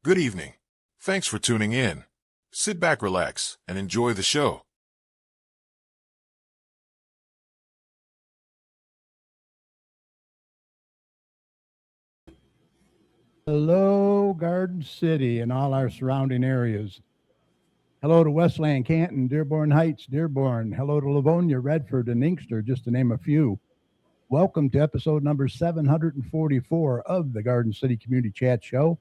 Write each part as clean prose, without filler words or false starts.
Good evening. Thanks for tuning in. Sit back, relax, and enjoy the show. Hello, Garden City and all our surrounding areas. Hello to Westland, Canton, Dearborn Heights, Dearborn. Hello to Livonia, Redford, and Inkster, just to name a few. Welcome to episode number 744 of the Garden City Community Chat Show.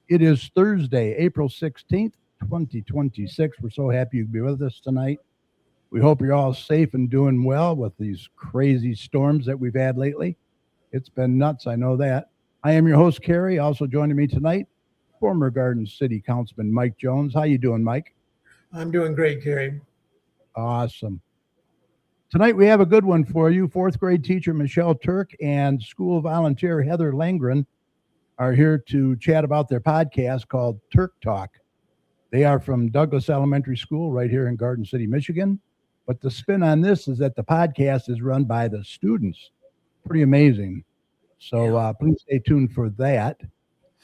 It is Thursday, April 16th, 2026. We're so happy you could be with us tonight. We hope you're all safe and doing well with these crazy storms that we've had lately. It's been nuts, I know that. I am your host, Kerry. Also joining me tonight, former Garden City Councilman Mike Jones. How you doing, Mike? I'm doing great, Kerry. Awesome. Tonight we have a good one for you. Fourth grade teacher Michelle Turk and school volunteer Heather Langren are here to chat about their podcast called Turk Talk. They are from Douglas Elementary School right here in Garden City, Michigan. But the spin on this is that the podcast is run by the students. Pretty amazing. So please stay tuned for that.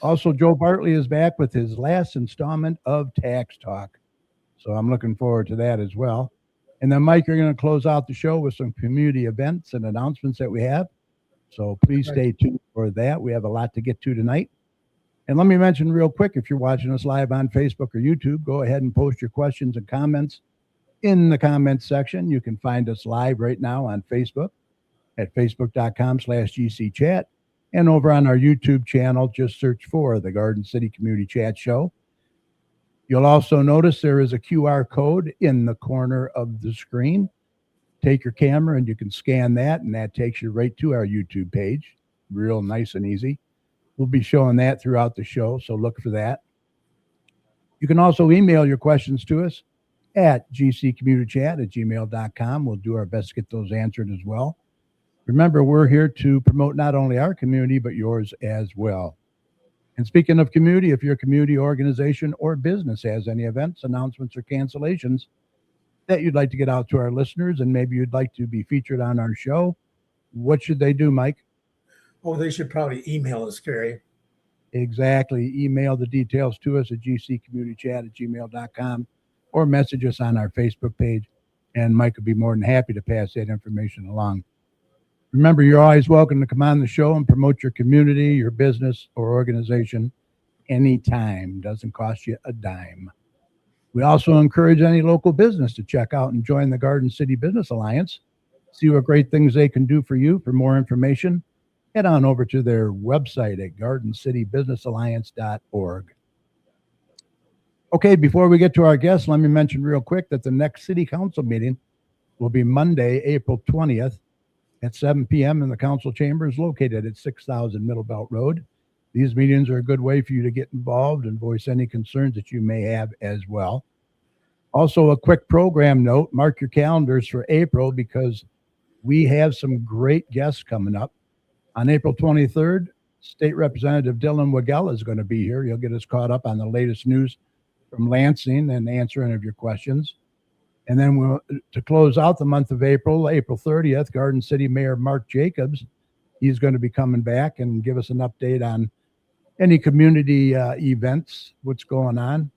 Also, Joe Bartley is back with his last installment of Tax Talk. So I'm looking forward to that as well. And then, Mike, you're going to close out the show with some community events and announcements that we have. So please stay tuned for that. We have a lot to get to tonight. And let me mention real quick, if you're watching us live on Facebook or YouTube, go ahead and post your questions and comments in the comments section. You can find us live right now on Facebook at facebook.com/GCChat. And over on our YouTube channel, just search for the Garden City Community Chat Show. You'll also notice there is a QR code in the corner of the screen. Take your camera and you can scan that, and that takes you right to our YouTube page. Real nice and easy. We'll be showing that throughout the show, so look for that. You can also email your questions to us at gccommunitychat@gmail.com. We'll do our best to get those answered as well. Remember, we're here to promote not only our community, but yours as well. And speaking of community, if your community organization or business has any events, announcements, or cancellations that you'd like to get out to our listeners, and maybe you'd like to be featured on our show, what should they do, Mike? Oh, they should probably email us, Kerry. Exactly. Email the details to us at gccommunitychat@gmail.com or message us on our Facebook page, and Mike would be more than happy to pass that information along. Remember, you're always welcome to come on the show and promote your community, your business, or organization anytime. Doesn't cost you a dime. We also encourage any local business to check out and join the Garden City Business Alliance. See what great things they can do for you. For more information, head on over to their website at gardencitybusinessalliance.org. Okay, before we get to our guests, let me mention real quick that the next City Council meeting will be Monday, April 20th at 7 p.m. in the council chambers located at 6000 Middle Belt Road. These meetings are a good way for you to get involved and voice any concerns that you may have as well. Also, a quick program note, mark your calendars for April because we have some great guests coming up. On April 23rd, State Representative Dylan Wagella is going to be here. He'll get us caught up on the latest news from Lansing and answer any of your questions. And then to close out the month of April, April 30th, Garden City Mayor Mark Jacobs, he's going to be coming back and give us an update on any community events, what's going on.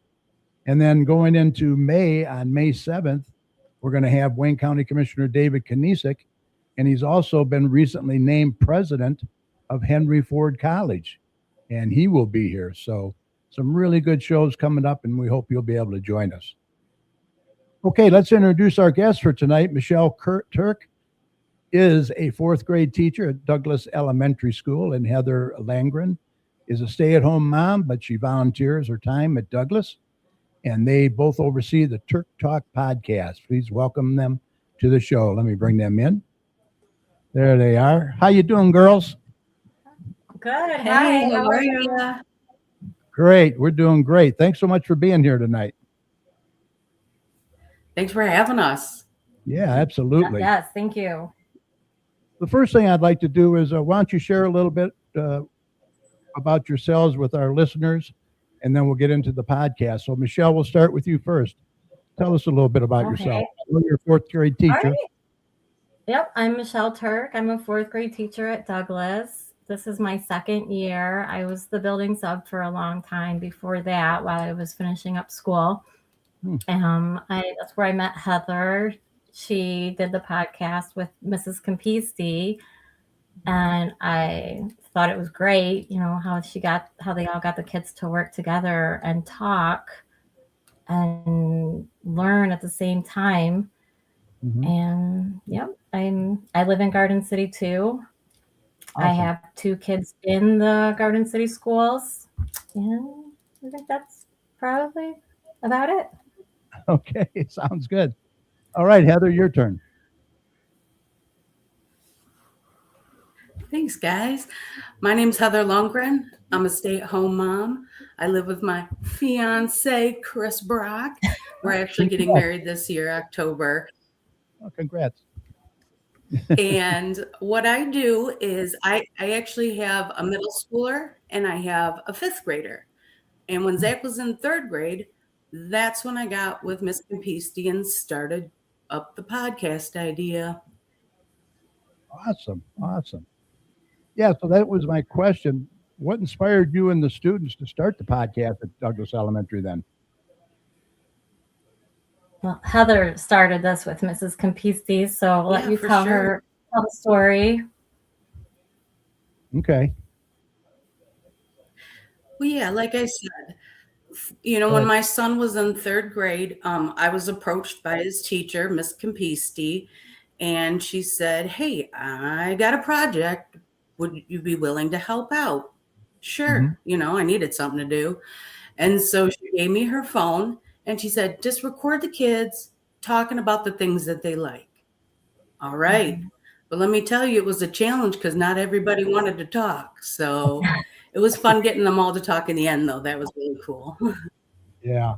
And then going into May, on May 7th, we're going to have Wayne County Commissioner David Knisik, and he's also been recently named president of Henry Ford College, and he will be here. So some really good shows coming up, and we hope you'll be able to join us. Okay, let's introduce our guest for tonight. Michelle Turk is a fourth grade teacher at Douglas Elementary School, and Heather Langren is a stay-at-home mom, but she volunteers her time at Douglas, and they both oversee the Turk Talk podcast. Please welcome them to the show. Let me bring them in. There they are. How you doing, girls? Good. Hey, how are you? Great. We're doing great. Thanks so much for being here tonight. Thanks for having us. Yeah, absolutely. Yes, thank you. The first thing I'd like to do is why don't you share a little bit about yourselves with our listeners, and then we'll get into the podcast. So, Michelle, we'll start with you first. Tell us a little bit about yourself. You're a fourth grade teacher. All right. Yep, I'm Michelle Turk. I'm a fourth grade teacher at Douglas. This is my second year. I was the building sub for a long time before that while I was finishing up school. That's where I met Heather. She did the podcast with Mrs. Campisi, and I thought it was great, how they all got the kids to work together and talk and learn at the same time. And I live in Garden City too. Awesome. I have 2 kids in the Garden City schools, and I think that's probably about it. Okay, sounds good. All right, Heather, your turn. Thanks, guys. My name's Heather Lundgren. I'm a stay-at-home mom. I live with my fiance, Chris Brock. We're actually getting married this year, October. Oh, congrats. And what I do is I actually have a middle schooler and I have a 5th grader. And when Zach was in 3rd grade, that's when I got with Miss Campisi and started up the podcast idea. Awesome. Yeah, so that was my question. What inspired you and the students to start the podcast at Douglas Elementary then? Well, Heather started this with Mrs. Campisi, so I'll let you tell the story. Okay. Well, yeah, like I said, when my son was in 3rd grade, I was approached by his teacher, Miss Campisi, and she said, "Hey, I got a project. Would you be willing to help out?" Sure. I needed something to do. And so she gave me her phone and she said, "Just record the kids talking about the things that they like." All right. But let me tell you, it was a challenge because not everybody wanted to talk. So it was fun getting them all to talk in the end, though. That was really cool. Yeah.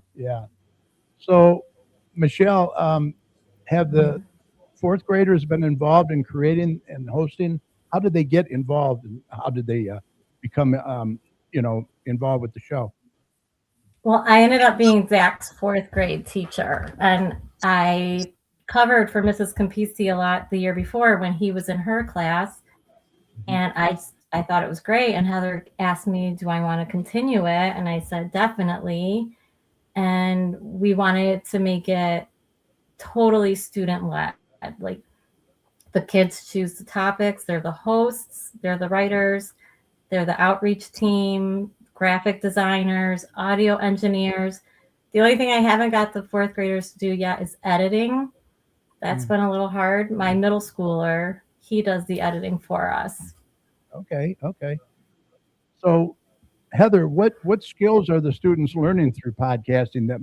So, Michelle, have the 4th graders been involved in creating and hosting? How did they get involved, and how did they become, involved with the show? Well, I ended up being Zach's 4th grade teacher, and I covered for Mrs. Campisi a lot the year before when he was in her class, and I thought it was great. And Heather asked me, do I want to continue it? And I said, definitely. And we wanted to make it totally student-led. Like, the kids choose the topics. They're the hosts. They're the writers. They're the outreach team, graphic designers, audio engineers. The only thing I haven't got the 4th graders to do yet is editing. That's been a little hard. My middle schooler, he does the editing for us. Okay. So, Heather, what skills are the students learning through podcasting that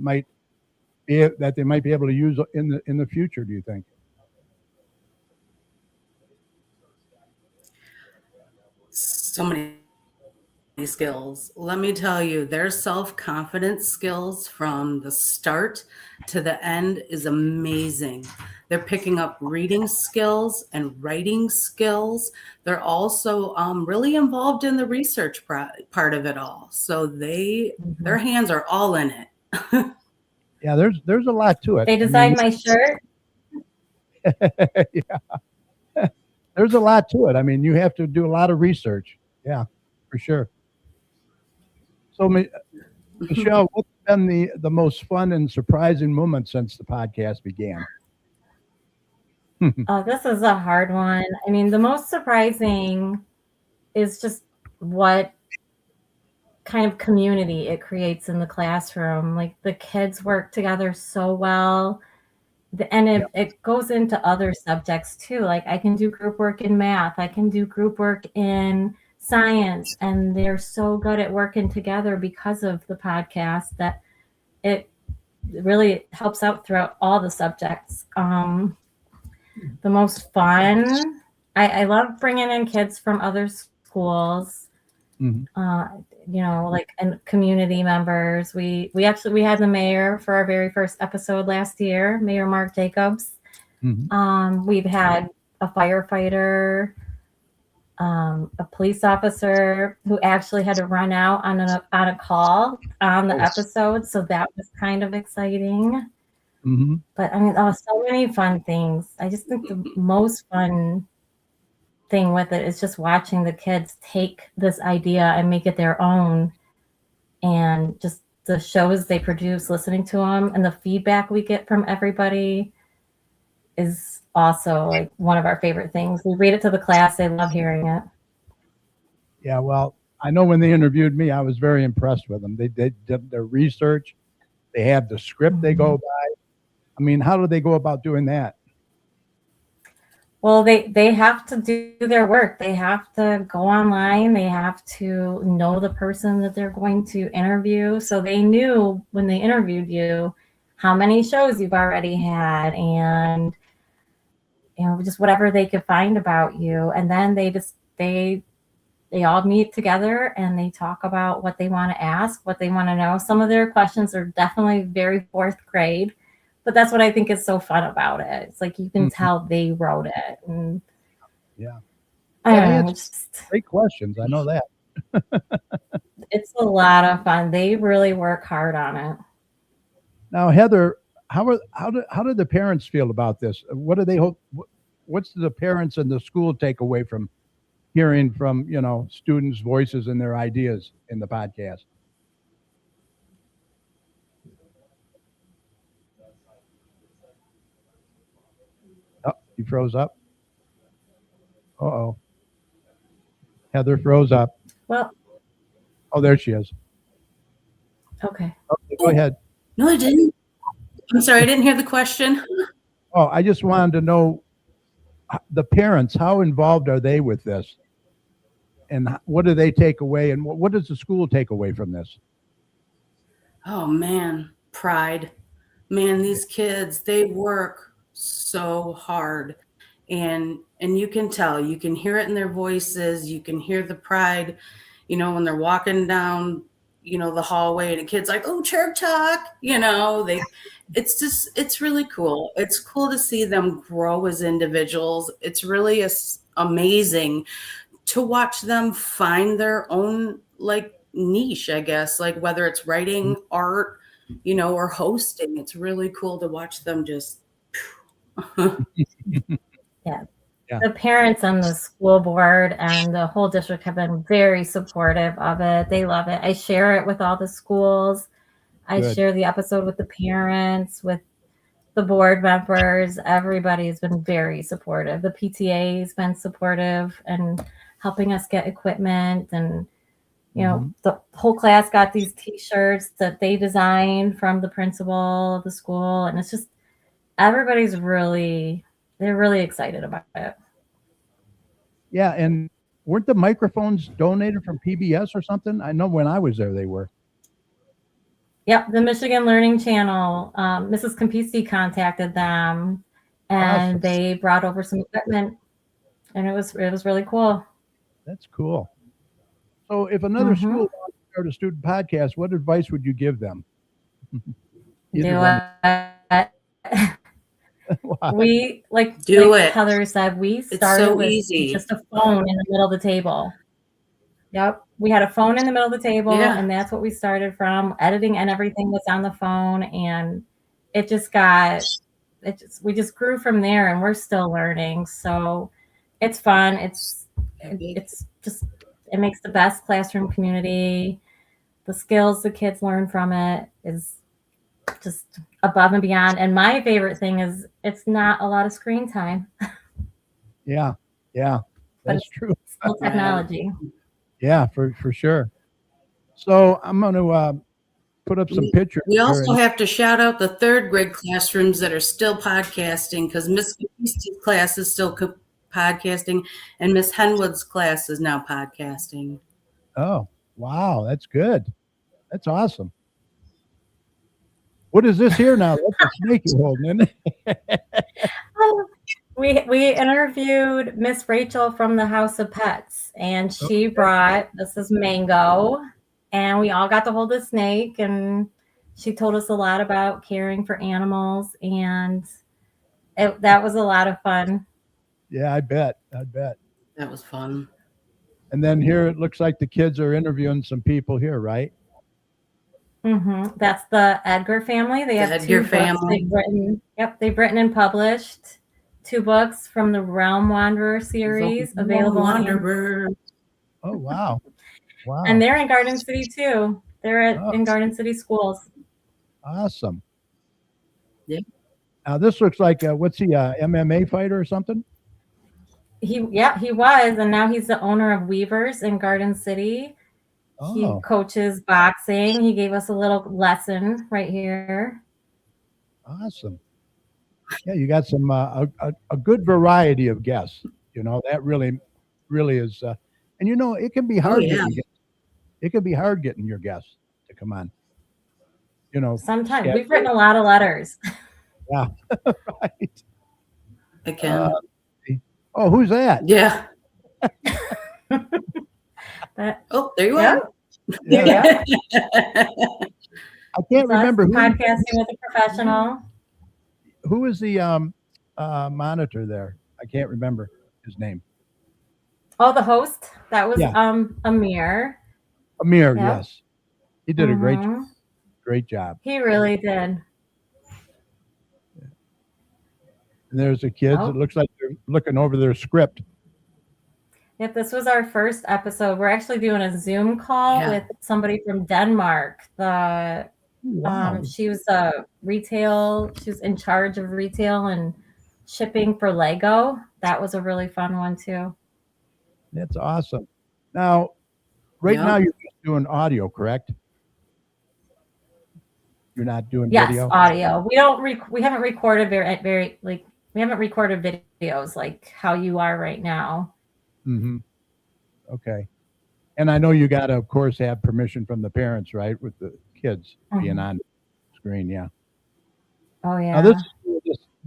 they might be able to use in the future, do you think? So many skills. Let me tell you, their self-confidence skills from the start to the end is amazing. They're picking up reading skills and writing skills. They're also really involved in the research part of it all. So their hands are all in it. Yeah, there's a lot to it. They designed my shirt. Yeah. There's a lot to it. I mean, you have to do a lot of research. Yeah, for sure. So, Michelle, what's been the most fun and surprising moment since the podcast began? Oh, this is a hard one. I mean, the most surprising is just what kind of community it creates in the classroom. Like, the kids work together so well. And it goes into other subjects too. Like, I can do group work in math. I can do group work in science. And they're so good at working together because of the podcast that it really helps out throughout all the subjects. The most fun, I love bringing in kids from other schools, like, and community members. We had the mayor for our very first episode last year, Mayor Mark Jacobs. We've had a firefighter, a police officer who actually had to run out on a call on the episode, so that was kind of exciting. But I mean, so many fun things. I just think the most fun thing with it is just watching the kids take this idea and make it their own, and just the shows they produce, listening to them, and the feedback we get from everybody is also like one of our favorite things. We read it to the class. They love hearing it. Yeah, well, I know when they interviewed me, I was very impressed with them. They did their research. They have the script they go by. I mean, how do they go about doing that? Well, they have to do their work. They have to go online. They have to know the person that they're going to interview. So they knew when they interviewed you how many shows you've already had, and just whatever they could find about you. And then they all meet together and they talk about what they want to ask, what they want to know. Some of their questions are definitely very fourth grade, but that's what I think is so fun about it. It's like you can tell they wrote it. And Yeah. I don't know, Great questions. I know that. it's a lot of fun. They really work hard on it. Now, Heather, how do the parents feel about this? What do they hope? What's the parents and the school take away from hearing from students' voices and their ideas in the podcast? Oh, you froze up. Uh-oh. Heather froze up. Well, Oh, there she is. okay. Okay, go ahead. No, I didn't. I'm sorry, I didn't hear the question. Oh, I just wanted to know the parents, how involved are they with this? And what do they take away? And what does the school take away from this? Oh man, pride. Man, these kids, they work so hard. And you can tell, you can hear it in their voices, you can hear the pride, when they're walking down, the hallway and a kid's like, "Oh, Turk talk," it's really cool. It's cool to see them grow as individuals. It's really amazing to watch them find their own niche, I guess, like whether it's writing, art, or hosting. It's really cool to watch them just. Yeah. The parents on the school board and the whole district have been very supportive of it. They love it. I share it with all the schools. I share the episode with the parents, with the board members. Everybody's been very supportive. The PTA has been supportive and helping us get equipment. And, the whole class got these T-shirts that they designed from the principal of the school. And it's just, everybody's they're really excited about it. Yeah, and weren't the microphones donated from PBS or something? I know when I was there, they were. Yep, the Michigan Learning Channel. Mrs. Campisi contacted them, and they brought over some equipment, and it was really cool. That's cool. So, if another school wants to start a student podcast, what advice would you give them? Do it. We do it. Heather said, we started with easy. Just a phone in the middle of the table. Yep, we had a phone in the middle of the table, and that's what we started from. Editing and everything was on the phone, and we just grew from there, and we're still learning. So it's fun. It makes the best classroom community. The skills the kids learn from it is just above and beyond. And my favorite thing is it's not a lot of screen time. Yeah, that's true. Still technology. Yeah, for sure. So I'm going to put up some pictures. We also have to shout out the third grade classrooms that are still podcasting, because Miss Capisti's class is still podcasting, and Miss Henwood's class is now podcasting. Oh, wow, that's good. That's awesome. What is this here now? That's a snake you're holding, isn't it? We interviewed Miss Rachel from the House of Pets, and she brought, this is Mango, and we all got to hold a snake, and she told us a lot about caring for animals, and that was a lot of fun. Yeah, I bet. That was fun. And then here it looks like the kids are interviewing some people here, right? Mm-hmm. That's the Edgar family. They have Edgar two books they've written. Yep, they've written and published 2 books from the Realm Wanderer series available on Amazon. Wanderer. Oh, wow. Wow. And they're in Garden City too. They're Oh. in Garden City schools. Awesome. Yeah. Now this looks like what's he, MMA fighter or something? He was, and now he's the owner of Weavers in Garden City. He Oh, coaches boxing. He gave us a little lesson right here. awesome. Yeah, you got some a good variety of guests. You know, that really is and you know, it can be hard yeah. getting guests. It can be hard getting your guests to come on. You know, Sometimes we've written a lot of letters. yeah. Right. I can. Oh, who's that? Yeah. But Oh, there you yeah, are. Yeah. I can't it's us remember podcasting with a professional. who is the monitor there. I can't remember his name. Oh, the host. That was Yeah. Amir. Amir, Yeah. yes. He did a Mhm. great job. He really did. And there's the kids. Oh. It looks like they're looking over their script. Yep, this was our first episode. We're actually doing a Zoom call Yeah. with somebody from Denmark. Wow. She was she was in charge of retail and shipping for Lego. That was a really fun one too. That's awesome. Now, right Yeah. now you're just doing audio, correct? You're not doing Yes, video? audio. We haven't recorded we haven't recorded videos like how you are right now. Mm-hmm. Okay. And I know you got to, of course, have permission from the parents, right? With the kids being on screen. Yeah. Oh Now, yeah. this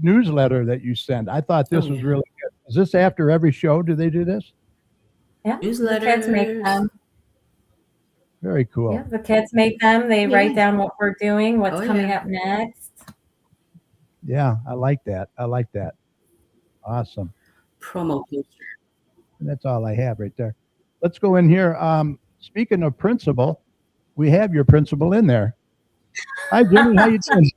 newsletter that you sent, I thought this Oh, was yeah. really good. Is this after every show? Do they do this? Yeah. The kids Newsletters. make them. Very cool. Yeah, the kids make them. They Yeah. write down what we're doing, what's Oh, coming yeah. up next. Yeah, I like that. Awesome. Promo poster. And that's all I have right there. Let's go in here. Speaking of principal, we have your principal in there. Hi, Jimmy. How you doing?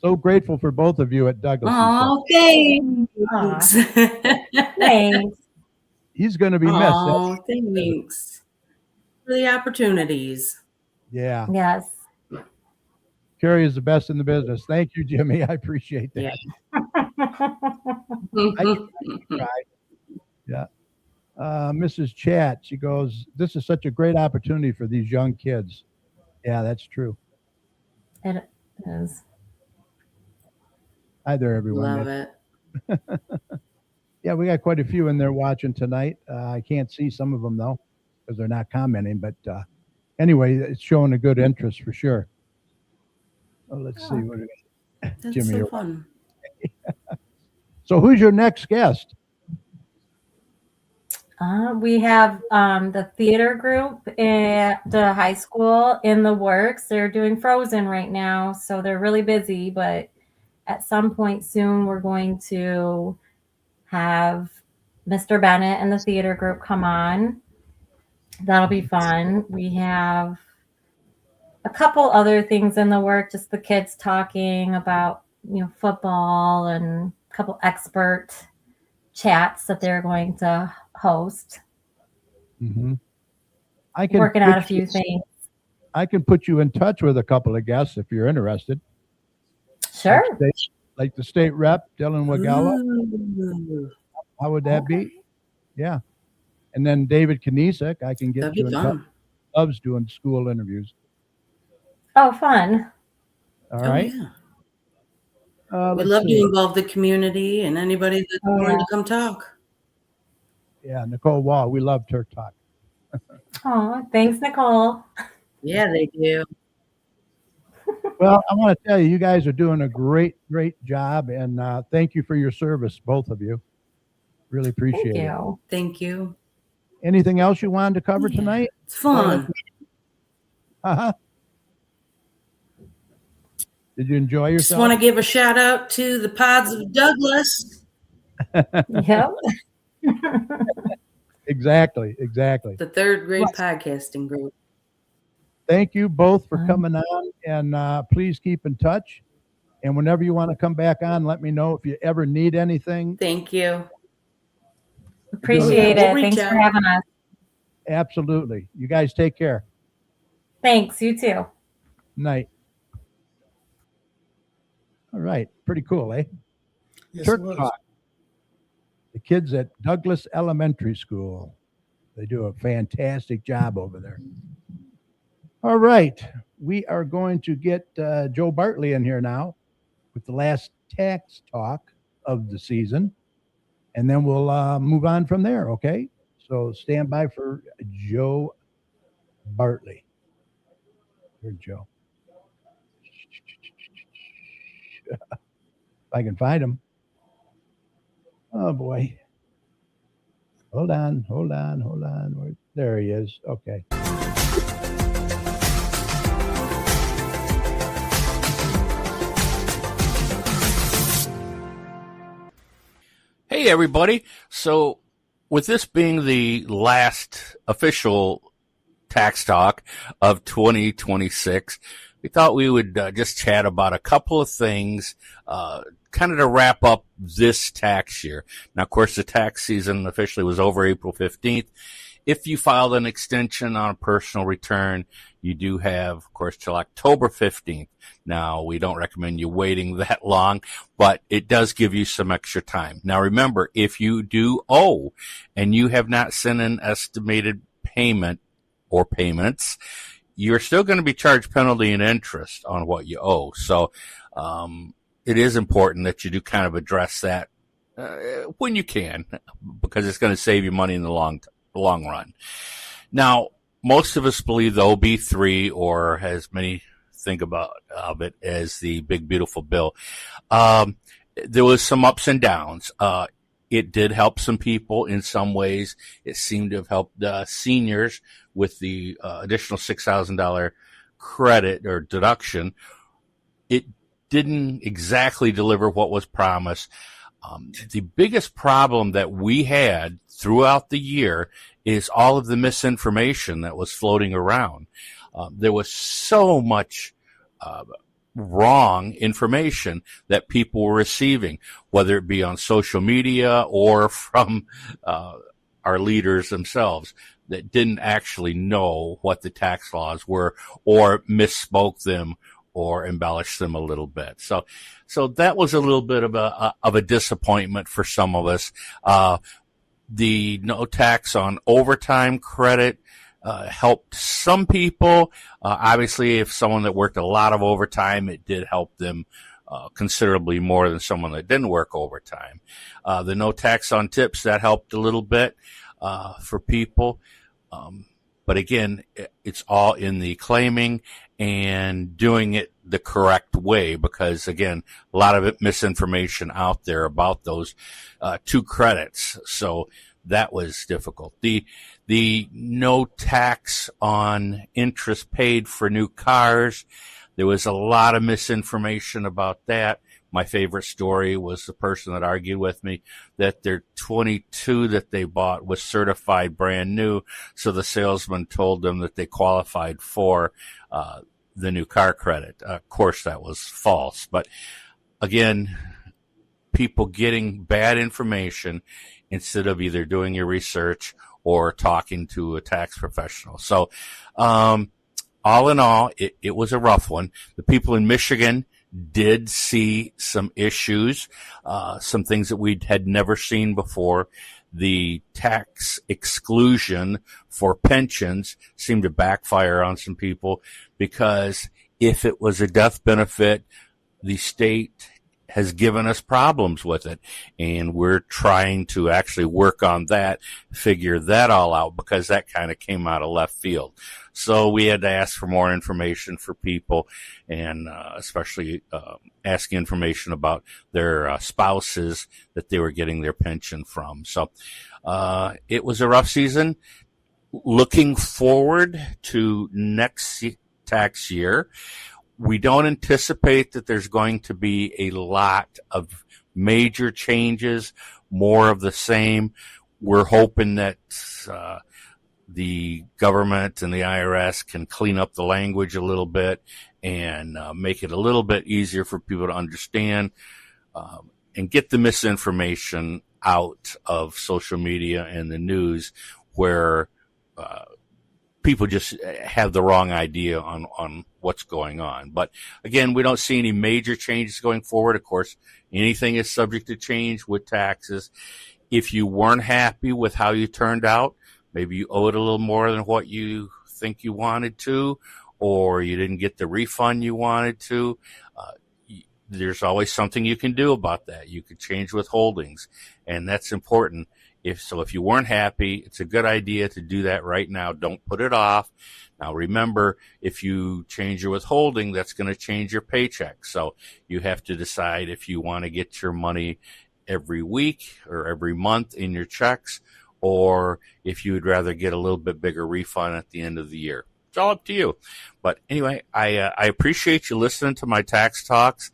So grateful for both of you at Douglas. Oh, thanks. Thanks. He's going to be missed. Oh, thanks for the opportunities. Yeah. Yes. Carrie is the best in the business. Thank you, Jimmy. I appreciate that. Yeah. Mrs. Chat, she goes, this is such a great opportunity for these young kids. Yeah, that's true. It is. Hi there, everyone. Love it. Yeah, we got quite a few in there watching tonight. I can't see some of them, though, because they're not commenting. But anyway, it's showing a good interest for sure. Oh, let's see. What do we That's Jimmy, so you're- fun. So who's your next guest? We have the theater group at the high school in the works. They're doing Frozen right now, so they're really busy. But at some point soon, we're going to have Mr. Bennett and the theater group come on. That'll be fun. We have a couple other things in the work, just the kids talking about, football, and a couple expert chats that they're going to host. Mm-hmm. Working out a few things. I can put you in touch with a couple of guests if you're interested. Sure. Like the state rep, Dylan Wagala. Ooh, How would that be? Yeah. And then David Knisik, I can get that'd you be in touch. fun. Loves doing school interviews. Oh, fun. All Oh, right. yeah. Let's We'd love see. to involve the community and anybody that's willing to come talk. Yeah, Nicole Wall. We love Turk Talk. Oh, thanks, Nicole. Yeah, they do. Well, I want to tell you, you guys are doing a great job, and thank you for your service, both of you. Really appreciate Thank it. you. Thank you. Anything else you wanted to cover Yeah. tonight? It's fun. Uh-huh. Did you enjoy Just yourself? want to give a shout out to the Pods of Douglas, Yep. Exactly. the third grade podcasting group. Thank you both for coming on, and please keep in touch. And whenever you want to come back on, let me know if you ever need anything. Thank you. Appreciate We'll it. reach Thanks for out. having us. Absolutely. You guys take care. Thanks. You too. Night. All right. Pretty cool, eh? Yes, Turk it was. Talk. The kids at Douglas Elementary School. They do a fantastic job over there. All right. We are going to get Joe Bartley in here now with the last tax talk of the season. And then we'll move on from there, okay? So stand by for Joe Bartley. Here's Joe. If I can find him. Oh, boy. Hold on. There he is. Okay. Hey, everybody. So with this being the last official tax talk of 2026, we thought we would just chat about a couple of things kind of to wrap up this tax year. Now, of course, the tax season officially was over April 15th. If you filed an extension on a personal return, you do have, of course, till October 15th. Now, we don't recommend you waiting that long, but it does give you some extra time. Now, remember, if you do owe and you have not sent an estimated payment or payments, you're still going to be charged penalty and interest on what you owe. So, it is important that you do kind of address that when you can, because it's going to save you money in the long run. Now, most of us believe the OB3, or as many think about of it as the big beautiful bill. There was some ups and downs. It did help some people in some ways. It seemed to have helped seniors with the additional $6,000 credit or deduction. It didn't exactly deliver what was promised. The biggest problem that we had throughout the year is all of the misinformation that was floating around. There was so much wrong information that people were receiving, whether it be on social media or from our leaders themselves that didn't actually know what the tax laws were or misspoke them or embellished them a little bit. So that was a little bit of a disappointment for some of us. The no tax on overtime credit helped some people. Obviously, if someone that worked a lot of overtime, it did help them considerably more than someone that didn't work overtime. The no tax on tips, that helped a little bit for people. But again, it's all in the claiming and doing it the correct way, because again, a lot of it misinformation out there about those two credits. So that was difficult. The no tax on interest paid for new cars, there was a lot of misinformation about that. My favorite story was the person that argued with me that their 22 that they bought was certified brand new. So the salesman told them that they qualified for the new car credit. Of course, that was false. But again, people getting bad information instead of either doing your research or talking to a tax professional. So all in all, it was a rough one. The people in Michigan did see some issues, some things that we had never seen before. The tax exclusion for pensions seemed to backfire on some people, because if it was a death benefit, the state has given us problems with it, and we're trying to actually work on that, figure that all out, because that kind of came out of left field. So we had to ask for more information for people, and especially asking information about their spouses that they were getting their pension from. So it was a rough season. Looking forward to next tax year, we don't anticipate that there's going to be a lot of major changes, more of the same. We're hoping that the government and the IRS can clean up the language a little bit and make it a little bit easier for people to understand, and get the misinformation out of social media and the news where people just have the wrong idea on what's going on. But again, we don't see any major changes going forward. Of course, anything is subject to change with taxes. If you weren't happy with how you turned out, maybe you owed a little more than what you think you wanted to, or you didn't get the refund you wanted to, there's always something you can do about that. You could change withholdings, and that's important. If you weren't happy, it's a good idea to do that right now. Don't put it off. Now, remember, if you change your withholding, that's going to change your paycheck. So you have to decide if you want to get your money every week or every month in your checks, or if you would rather get a little bit bigger refund at the end of the year. It's all up to you. But anyway, I appreciate you listening to my tax talks.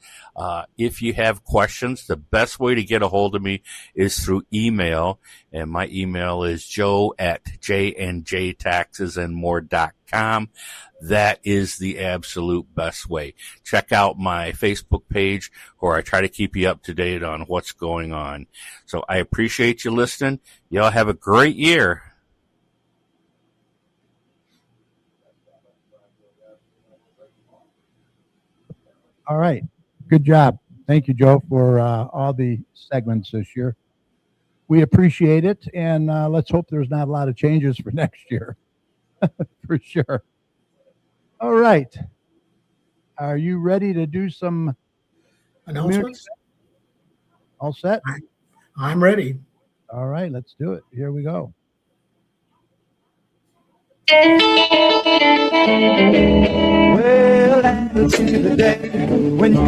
If you have questions, the best way to get a hold of me is through email. And my email is joe@jnjtaxesandmore.com. That is the absolute best way. Check out my Facebook page where I try to keep you up to date on what's going on. So I appreciate you listening. Y'all have a great year. All right. Good job. Thank you, Joe, for all the segments this year. We appreciate it, and let's hope there's not a lot of changes for next year. For sure. All right. Are you ready to do some Announcements? All set? I'm ready. All right, let's do it. Here we go. Well, that'll be the day when you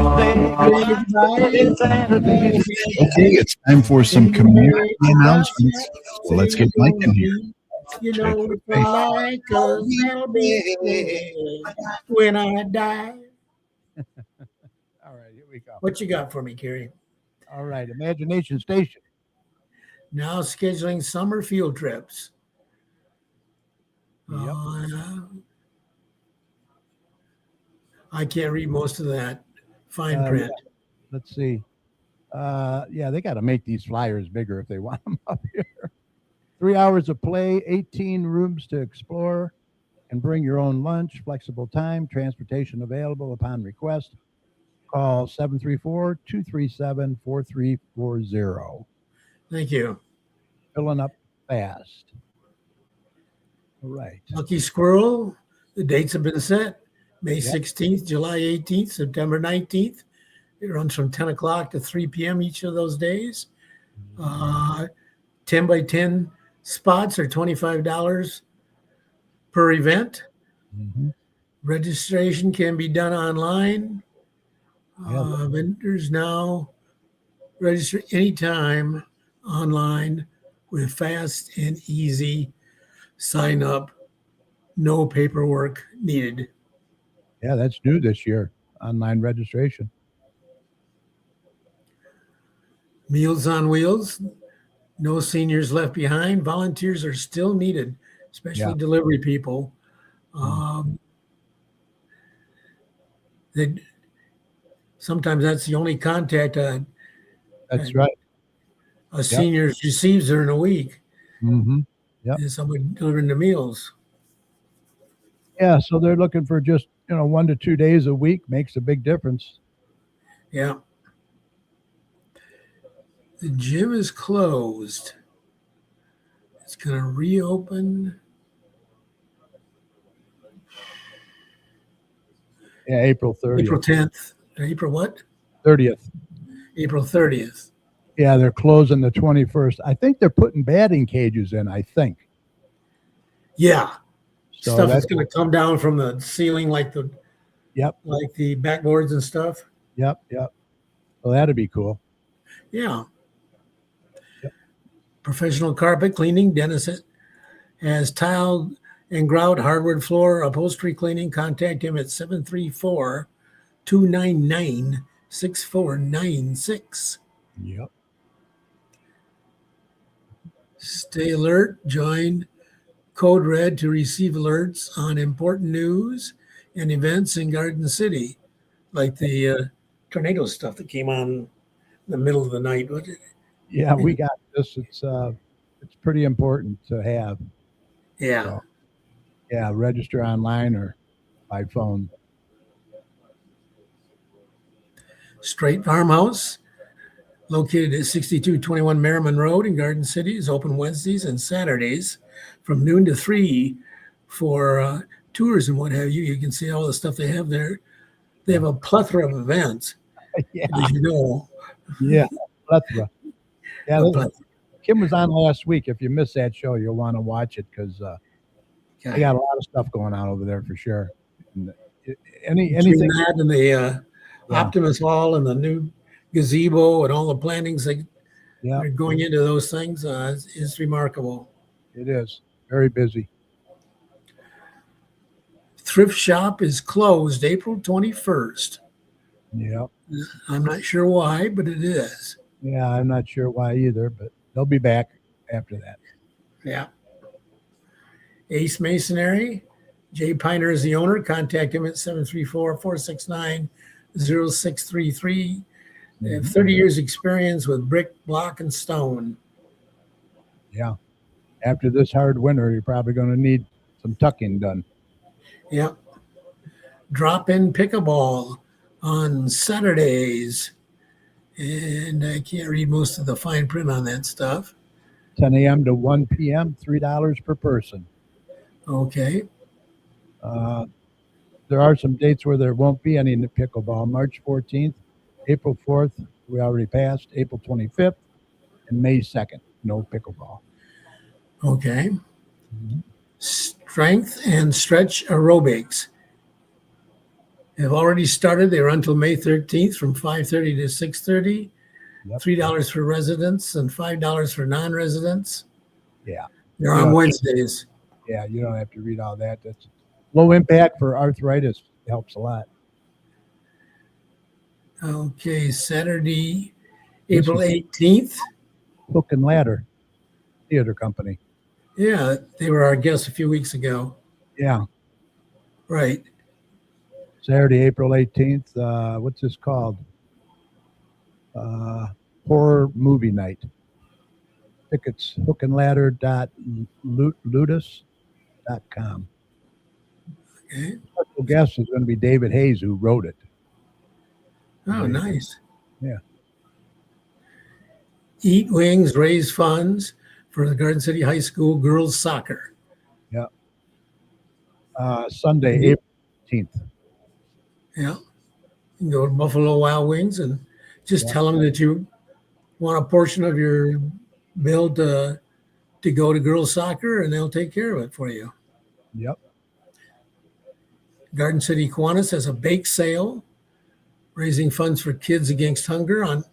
say Saturday. Okay, it's time for some community announcements. So let's get Mike in here. You know, like a when I die. All right, here we go. What you got for me, Gary? All right, Imagination Station. Now scheduling summer field trips. Yep. I can't read most of that fine print. Let's see. Yeah, they got to make these flyers bigger if they want them up here. 3 hours of play, 18 rooms to explore, and bring your own lunch, flexible time, transportation available upon request. Call 734-237-4340. Thank you. Filling up fast. All right. Lucky Squirrel, the dates have been set. May 16th, July 18th, September 19th. It runs from 10 o'clock to 3 p.m. each of those days. 10 by 10 spots are $25 per event. Mm-hmm. Registration can be done online. Yeah. Vendors now register anytime online with fast and easy sign up. No paperwork needed. Yeah, that's due this year. Online registration. Meals on Wheels. No seniors left behind. Volunteers are still needed, especially delivery people. Sometimes that's the only contact That's right. a senior receives during a week. Mm-hmm. Yep. Is someone delivering the meals. Yeah, so they're looking for just 1 to 2 days a week. Makes a big difference. Yeah. The gym is closed. It's going to reopen. Yeah, April 30th. April 10th. April what? 30th. April 30th. Yeah, they're closing the 21st. I think they're putting batting cages in, I think. Yeah. So Stuff that's going to come down from the ceiling like the backboards and stuff. Yep. Well, that'd be cool. Yeah. Yep. Professional carpet cleaning. Dennis has tile and grout hardwood floor upholstery cleaning. Contact him at 734-299-6496. Yep. Stay alert. Join Code Red to receive alerts on important news, and events in Garden City, like the tornado stuff that came on in the middle of the night. Yeah, we got this. It's pretty important to have. Yeah. So, yeah, register online or by phone. Straight Farmhouse, located at 6221 Merriman Road in Garden City, is open Wednesdays and Saturdays from noon to 3 for tours and what have you. You can see all the stuff they have there. They have a plethora of events, Yeah, as you know. yeah, plethora. Yeah, A plethora. Kim was on last week. If you missed that show, you'll want to watch it because they got a lot of stuff going on over there for sure. And anything Between that and the Optimus Hall and the new gazebo and all the plantings that are going into those things is remarkable. It is very busy. Thrift shop is closed April 21st. Yeah. I'm not sure why, but it is. Yeah, I'm not sure why either, but they'll be back after that. Yeah. Ace Masonry, Jay Piner is the owner. Contact him at 734-469-0633. They have 30 years experience with brick, block, and stone. Yeah. After this hard winter, you're probably going to need some tucking done. Yeah. Drop-in pickleball on Saturdays. And I can't read most of the fine print on that stuff. 10 a.m. to 1 p.m., $3 per person. Okay. There are some dates where there won't be any in the pickleball. March 14th, April 4th, we already passed, April 25th, and May 2nd, no pickleball. Okay. Strength and stretch aerobics have already started. They run until May 13th from 5:30 to 6:30. Yep. $3 for residents and $5 for non-residents. Yeah. They're on Wednesdays. Yeah, you don't have to read all that. That's low impact for arthritis. It helps a lot. Okay, Saturday, April 18th. Hook and Ladder Theater Company. Yeah, they were our guests a few weeks ago. Yeah. Right. Saturday, April 18th. What's this called? Horror Movie Night. Tickets, hookandladder.ludus.com. Okay. Special guest is going to be David Hayes, who wrote it. Oh, nice. Yeah. Eat Wings, raise funds for the Garden City High School girls soccer. Yeah. Sunday, April 18th. Yeah. You can go to Buffalo Wild Wings and just tell them that you want a portion of your bill to go to girls soccer, and they'll take care of it for you. Yep. Garden City Kiwanis has a bake sale raising funds for Kids Against Hunger on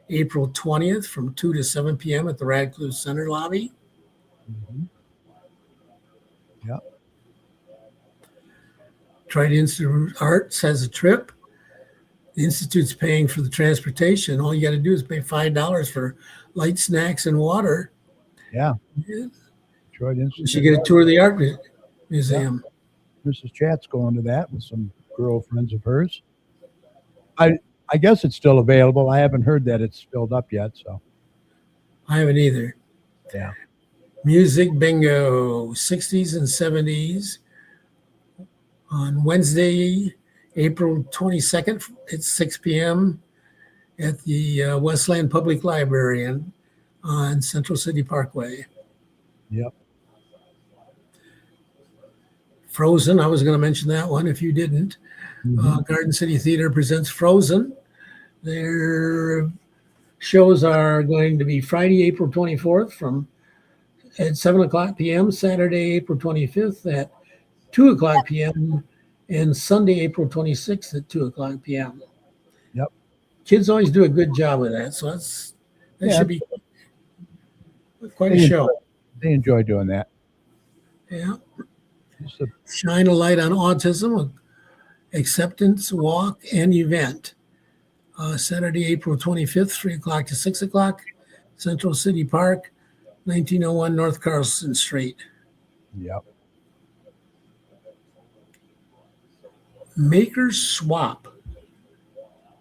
April 20th from 2 to 7 p.m. at the Radcliffe Center lobby. Mm-hmm. Yep. Trident Institute Arts has a trip. The Institute's paying for the transportation. All you got to do is pay $5 for light snacks and water. Yeah. Detroit Institute. You should get a tour of the art museum. Yeah. Mrs. Chat's going to that with some girlfriends of hers. I guess it's still available. I haven't heard that it's filled up yet, so. I haven't either. Yeah. Music bingo, 60s and 70s. On Wednesday, April 22nd at 6 p.m. at the Westland Public Library on Central City Parkway. Yep. Frozen, I was going to mention that one if you didn't. Mm-hmm. Garden City Theater presents Frozen. Their shows are going to be Friday, April 24th at 7 o'clock p.m., Saturday, April 25th at 2 o'clock p.m., and Sunday, April 26th at 2 o'clock p.m. Yep. Kids always do a good job with that, so that should be quite a show. They enjoy doing that. Yeah. Shine a light on autism, acceptance walk and event. Saturday, April 25th, 3 o'clock to 6 o'clock, Central City Park, 1901 North Carlson Street. Yep. Maker Swap.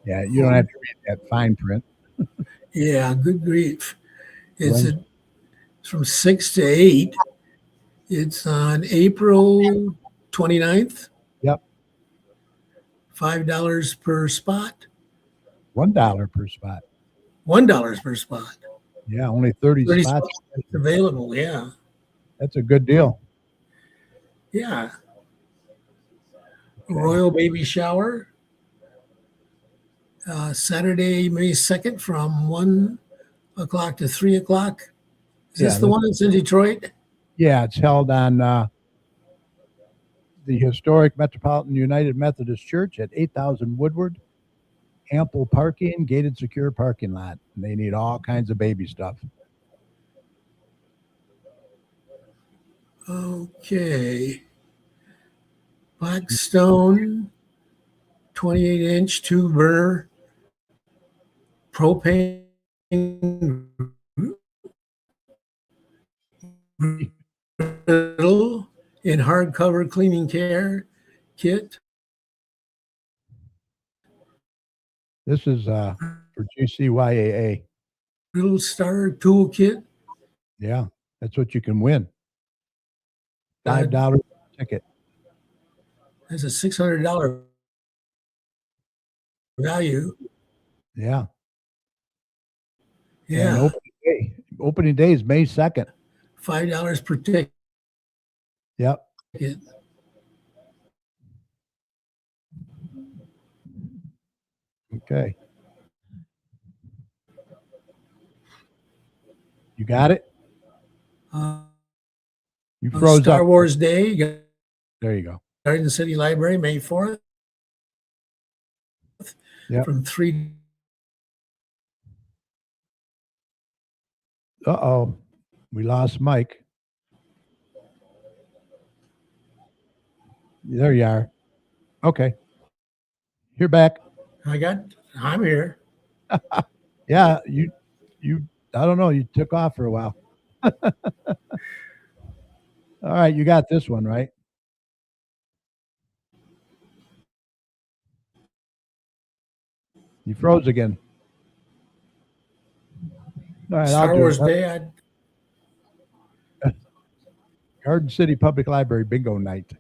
Yeah, you don't have to read that fine print. Yeah, good grief. It's When- from 6 to 8. It's on April 29th. Yep, $5 per spot. $1 per spot. $1 per spot. Yeah, only 30 30 spots. spots available. Yeah. That's a good deal. Yeah. Okay. Royal baby shower. Saturday, May 2nd from 1 o'clock to 3 o'clock. Is this Yeah, the one that's in Detroit? Yeah, it's held on the historic Metropolitan United Methodist Church at 8,000 Woodward. Ample parking, gated secure parking lot. And they need all kinds of baby stuff. Okay. Blackstone, 28-inch, 2-burner, propane griddle in hardcover cleaning care kit. This is for GCYAA. Griddle starter toolkit. Yeah, that's what you can win. $5 ticket. That's a $600 value. Yeah. And Yeah. opening day is May 2nd. $5 per ticket. Yep. Okay. You got it? You froze Star up. Wars Day, There you go. Garden City Library, May 4th. Yep. From 3. Uh-oh. We lost Mike. There you are. Okay. You're back. I'm here. Yeah, you I don't know, you took off for a while. All right, you got this one, right? You froze again. All right, Star I'll do Wars it. Day, Garden City Public Library bingo night.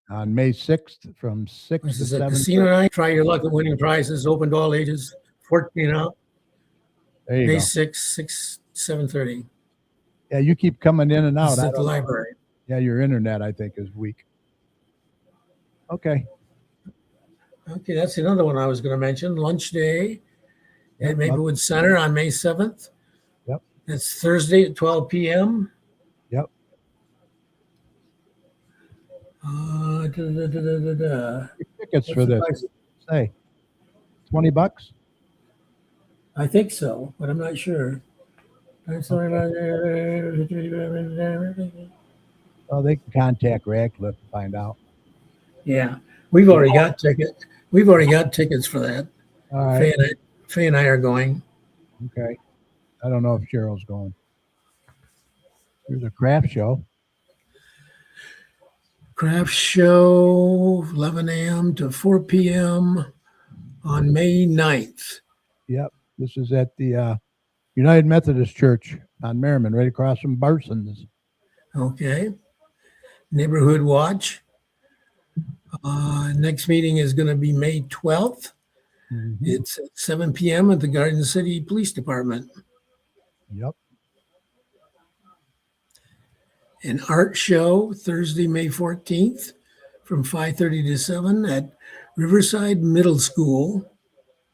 On May 6th from 6 this to is a 7. casino night. Try your luck at winning prizes. Open to all ages, 14 up. There you May go. 6, 7:30. Yeah, you keep coming in and out. This is I at the don't know. library. Yeah, your internet, I think, is weak. Okay. Okay, that's another one I was going to mention. Lunch Day Yep, at Maplewood Center on May 7th. Yep. It's Thursday at 12 p.m. Yep. Tickets for this. Say, $20? I think so, but I'm not sure. Oh, they can contact Radcliffe to find out. Yeah, we've already got tickets. We've already got tickets for that. All right. Faye and I are going. Okay. I don't know if Cheryl's going. There's a craft show. Craft show, 11 a.m. to 4 p.m. on May 9th. Yep. This is at the United Methodist Church on Merriman, right across from Barson's. Okay. Neighborhood Watch. Next meeting is going to be May 12th. Mm-hmm. It's at 7 p.m. at the Garden City Police Department. Yep. An art show Thursday, May 14th from 5:30 to 7 at Riverside Middle School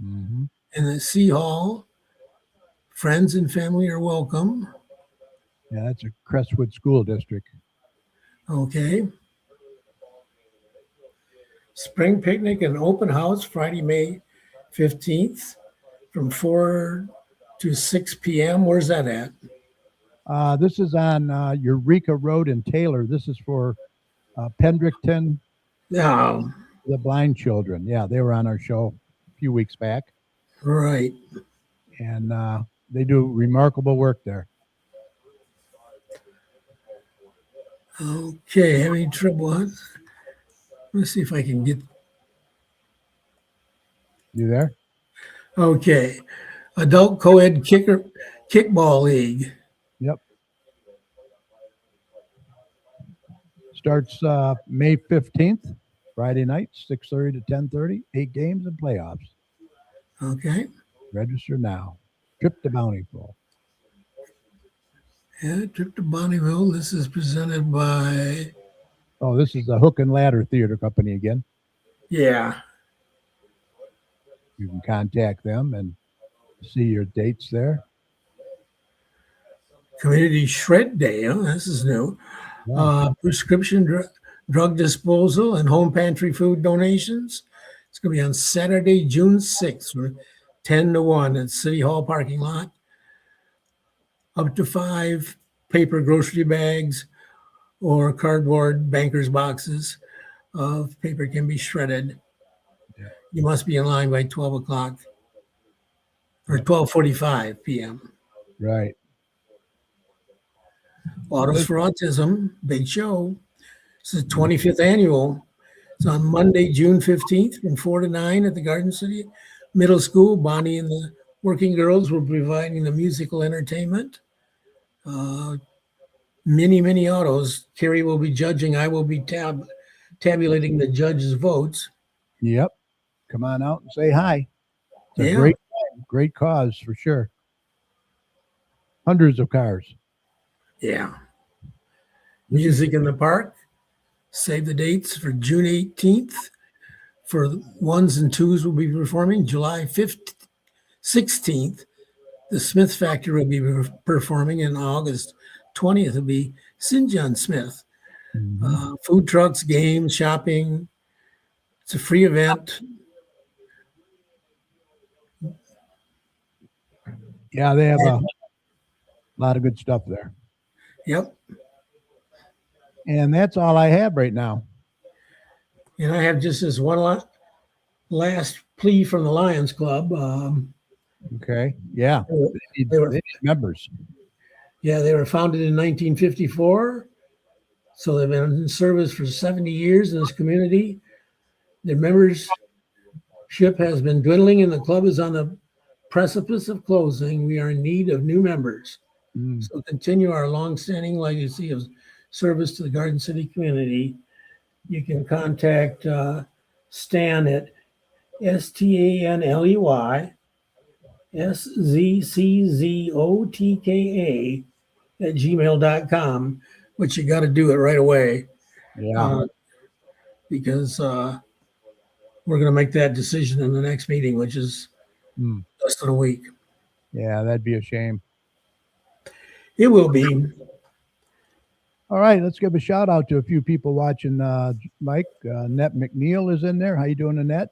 Mm-hmm. in the C Hall. Friends and family are welcome. Yeah, that's a Crestwood School District. Okay. Spring picnic and open house Friday, May 15th from 4 to 6 p.m. Where's that at? This is on Eureka Road in Taylor. This is for Pendrickton, Oh, the blind children. Yeah, they were on our show a few weeks back, right. and they do remarkable work there. Okay, having trouble. Let's see if I can get. You there? Okay, adult co-ed kickball league. Yep. Starts May 15th, Friday night, 6:30 to 10:30. 8 games and playoffs. Okay, Register now. Trip to Bountiful. yeah, trip to Bonneville. This is presented by. Oh, this is the Hook and Ladder Theater Company again. Yeah, You can contact them and see your dates there. Community Shred Day. Oh, this is new. Yeah. Prescription drug disposal and home pantry food donations. It's going to be on Saturday, June 6th, from 10 to 1 at City Hall parking lot. Up to 5 paper grocery bags or cardboard banker's boxes of paper can be shredded. Yeah. You must be in line by 12 o'clock or 12:45 p.m. Right. Autos for Autism, big show. It's the 25th annual. It's on Monday, June 15th from 4 to 9 at the Garden City Middle School. Bonnie and the working girls will be providing the musical entertainment. Many autos. Carrie will be judging. I will be tabulating the judges' votes. Yep. Come on out and say hi. It's a Yeah. great cause for sure. Hundreds of cars. Yeah. Music in the Park. Save the dates for June 18th. For the ones and twos will be performing July 5th, 16th. The Smith Factory will be performing in August 20th. Will be St. John Smith. Food trucks, games, shopping. It's a free event. Yeah, they have a lot of good stuff there. Yep. And that's all I have right now. And I have just this one last plea from the Lions Club. Okay. Yeah. They need members. Yeah, they were founded in 1954. So they've been in service for 70 years in this community. Their membership has been dwindling and the club is on the precipice of closing. We are in need of new members. So continue our long-standing legacy of service to the Garden City community. You can contact Stan at STANLEY SZCZOTKA at gmail.com, but you got to do it right away. Yeah. Because we're going to make that decision in the next meeting, which is less than a week. Yeah, that'd be a shame. It will be. All right, let's give a shout out to a few people watching. Mike, Annette McNeil is in there. How you doing, Annette?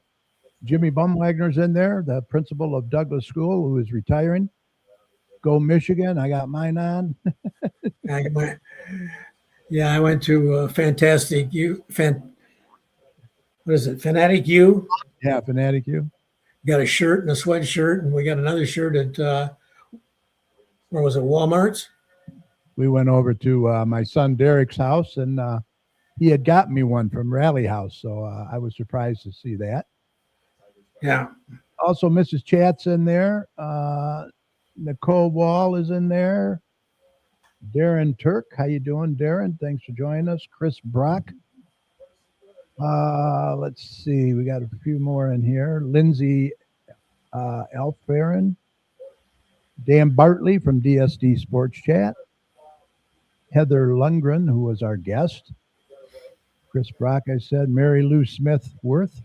Jimmy Bumwagner's in there, the principal of Douglas School, who is retiring. Go Michigan. I got mine on. I went to Fantastic U. What is it? Fanatic U. Yeah, Fanatic U. Got a shirt and a sweatshirt, and we got another shirt at where was it? Walmart's. We went over to my son Derek's house, and he had got me one from Rally House, so I was surprised to see that. Yeah. Also, Mrs. Chat's in there. Nicole Wall is in there. Darren Turk, how you doing, Darren? Thanks for joining us. Chris Brock. Let's see, we got a few more in here. Lindsay Alfarin. Dan Bartley from DSD Sports Chat. Heather Lundgren, who was our guest. Chris Brock, I said. Mary Lou Smith-Worth.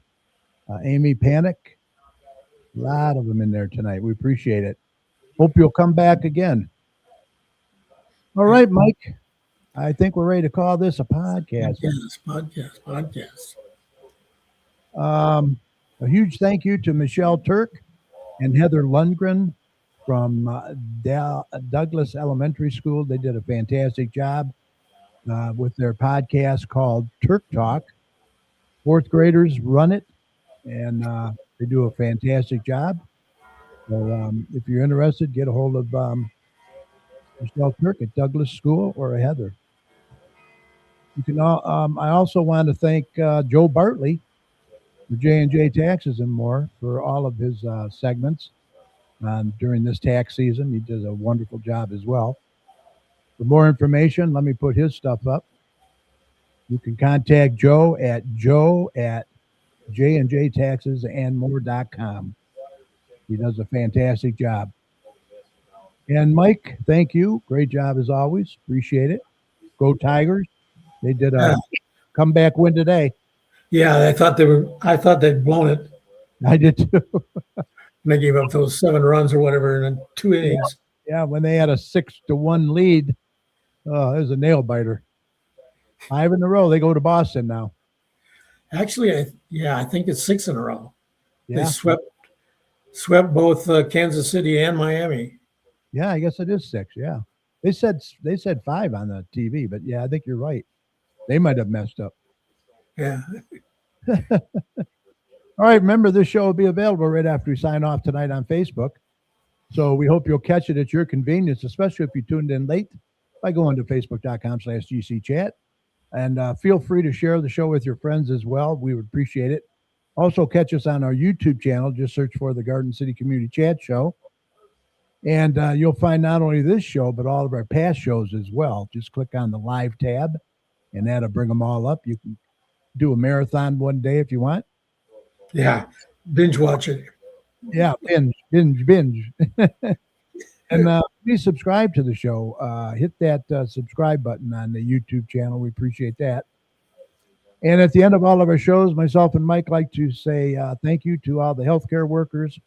Amy Panic. A lot of them in there tonight. We appreciate it. Hope you'll come back again. All right, Mike. I think we're ready to call this a podcast. Yes, podcast. A huge thank you to Michelle Turk and Heather Lundgren from Douglas Elementary School. They did a fantastic job with their podcast called Turk Talk. Fourth graders run it, and they do a fantastic job. So if you're interested, get a hold of Michelle Turk at Douglas School or Heather. You can. I also want to thank Joe Bartley for J&J Taxes and More for all of his segments during this tax season. He does a wonderful job as well. For more information, let me put his stuff up. You can contact Joe at jnjtaxesandmore.com. He does a fantastic job. And Mike, thank you. Great job as always. Appreciate it. Go Tigers. They did a comeback win today. Yeah, I thought they'd blown it. I did too. And they gave up those 7 runs or whatever in 2 innings. Yeah, when they had a 6-1 lead, oh, it was a nail biter. 5 in a row. They go to Boston now. Actually, I think it's 6 in a row. Yeah. They swept both Kansas City and Miami. Yeah, I guess it is 6. Yeah, they said 5 on the TV, but yeah, I think you're right. They might have messed up. Yeah. All right, remember this show will be available right after we sign off tonight on Facebook. So we hope you'll catch it at your convenience, especially if you tuned in late by going to facebook.com/GCChat. And feel free to share the show with your friends as well. We would appreciate it. Also catch us on our YouTube channel. Just search for the Garden City Community Chat Show. And you'll find not only this show, but all of our past shows as well. Just click on the live tab, and that'll bring them all up. You can do a marathon one day if you want. Yeah. Binge watch it. Yeah, binge. And please subscribe to the show. Hit that subscribe button on the YouTube channel. We appreciate that. And at the end of all of our shows, myself and Mike like to say thank you to all the healthcare workers,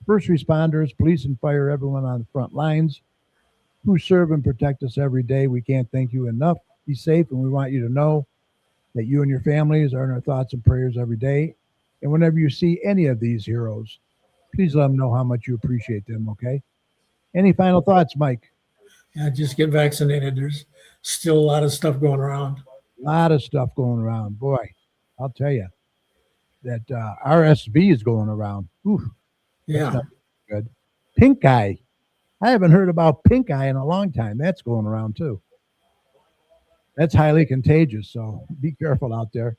first responders, police and fire, everyone on the front lines who serve and protect us every day. We can't thank you enough. Be safe, and we want you to know that you and your families are in our thoughts and prayers every day. And whenever you see any of these heroes, please let them know how much you appreciate them, okay? Any final thoughts, Mike? Yeah, just get vaccinated. There's still a lot of stuff going around. A lot of stuff going around. Boy, I'll tell you that RSV is going around. Ooh, Yeah. good. Pink eye. I haven't heard about pink eye in a long time. That's going around too. That's highly contagious, so be careful out there.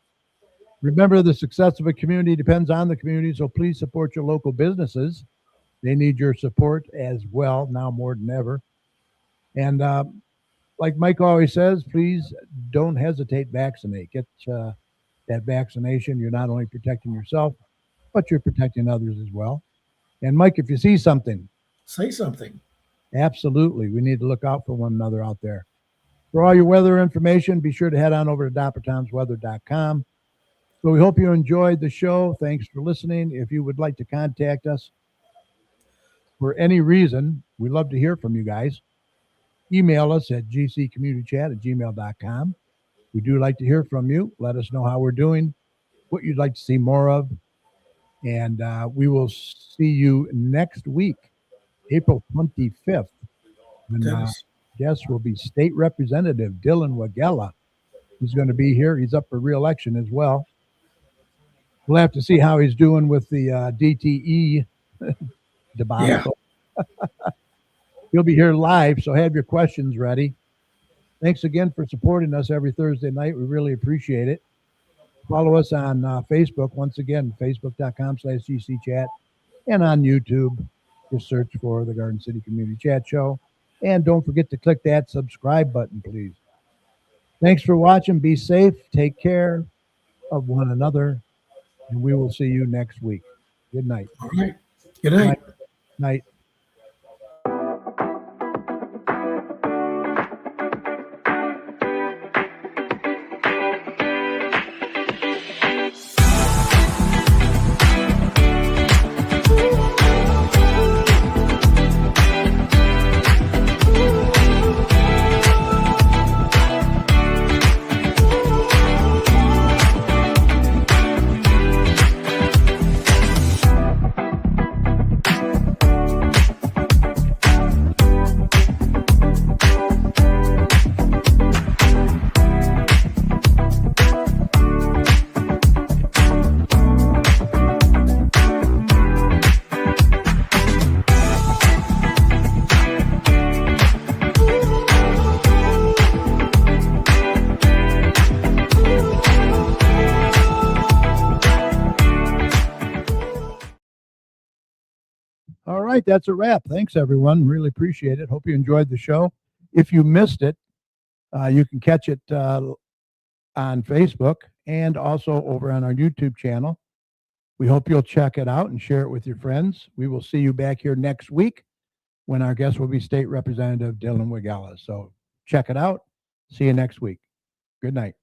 Remember, the success of a community depends on the community, so please support your local businesses. They need your support as well, now more than ever. And like Mike always says, please don't hesitate, vaccinate. Get that vaccination. You're not only protecting yourself, but you're protecting others as well. And Mike, if you see something, Say something. absolutely, we need to look out for one another out there. For all your weather information, be sure to head on over to dappertomsweather.com. So we hope you enjoyed the show. Thanks for listening. If you would like to contact us for any reason, we'd love to hear from you guys. Email us at gccommunitychat@gmail.com. We do like to hear from you. Let us know how we're doing, what you'd like to see more of. And we will see you next week, April 25th. And guest will be State Representative Dylan Wagella. He's going to be here. He's up for re-election as well. We'll have to see how he's doing with the DTE debacle. Yeah. He'll be here live, so have your questions ready. Thanks again for supporting us every Thursday night. We really appreciate it. Follow us on Facebook. Once again, facebook.com/GCChat, and on YouTube. Just search for the Garden City Community Chat Show. And don't forget to click that subscribe button, please. Thanks for watching. Be safe. Take care of one another. And we will see you next week. Good night. All right. Good night. Night. right, that's a wrap. Thanks, everyone. Really appreciate it. Hope you enjoyed the show. If you missed it, you can catch it on Facebook and also over on our YouTube channel. We hope you'll check it out and share it with your friends. We will see you back here next week when our guest will be State Representative Dylan Wigala. So check it out. See you next week. Good night.